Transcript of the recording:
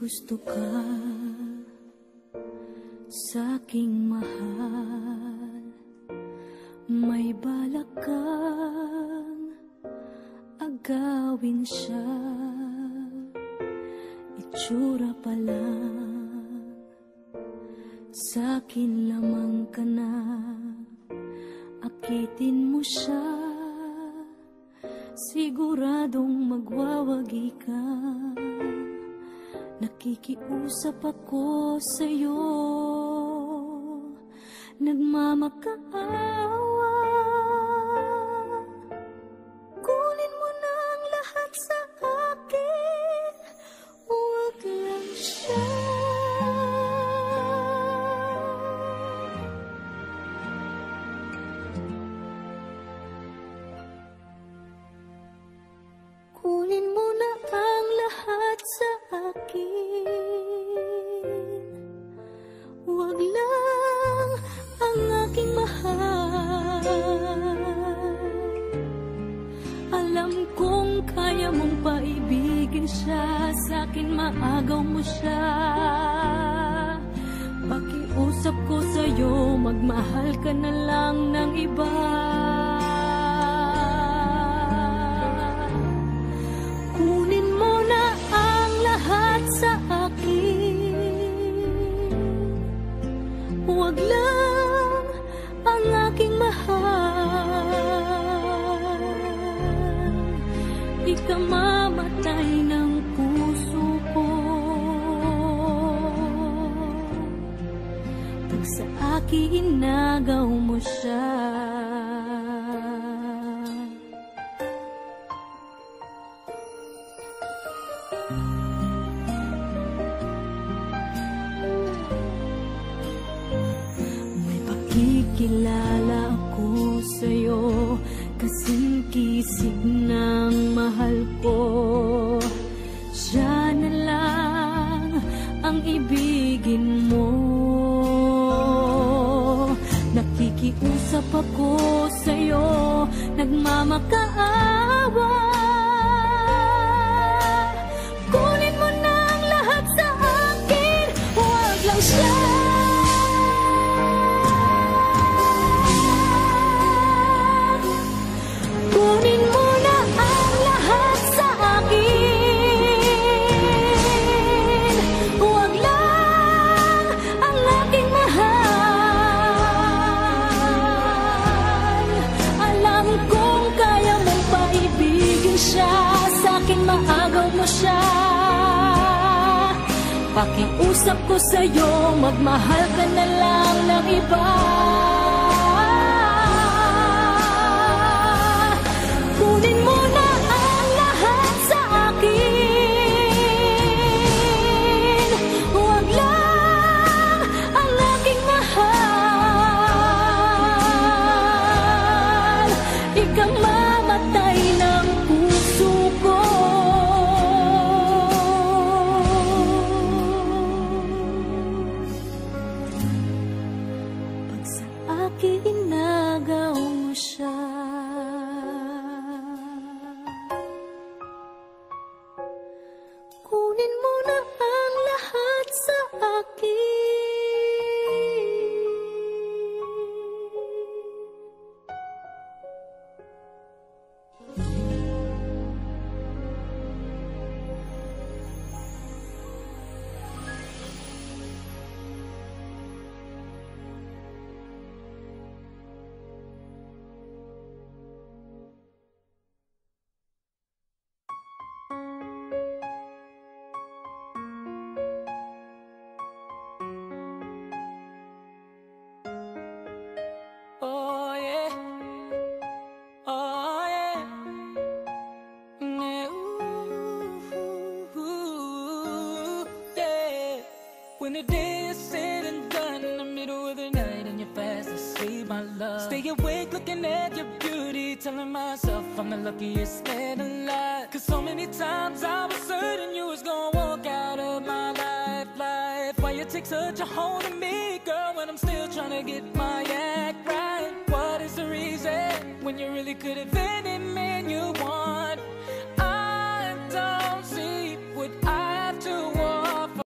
gusto ka sa'king mahal, may balak kang agawin siya. Itsura pa lang, sa'kin lamang ka na. Akitin mo siya, siguradong magwawagi ka. Nakikiusap ako sa'yo, nagmamakaawa. Kunin mo na ang lahat sa akin, huwag lang siya. Kunin mo na ang lahat sa akin, huwag lang ang aking mahal. Alam kong kaya mong paibigin siya, sa'kin maagaw mo siya. Pakiusap ko sa'yo, magmahal ka na lang ng iba. Kunin mo na ang lahat sa akin, huwag lang ang aking mahal. Di ka mamatay ng puso ko pag sa akin inagaw mo siya. Kilala ako sa'yo, kasing kisig ng mahal ko. Siya na lang ang ibigin mo. Nakikiusap ako sa'yo, nagmamakaawa. Kunin mo na ang lahat sa akin, huwag lang siya. Maagaw mo siya. Pakiusap ko sa'yo, magmahal ka na lang ng iba. Kunin mo na ang lahat sa akin, huwag lang ang aking mahal. Ikaw mamatay ng puso ko. Inagaw mo siya. Kunin mo na ang lahat sa akin. When the day is said and done, in the middle of the night and you're fast asleep, my love, stay awake looking at your beauty, telling myself I'm the luckiest man alive. Cause so many times I was certain you was gonna walk out of my life. Why you take such a hold of me, girl?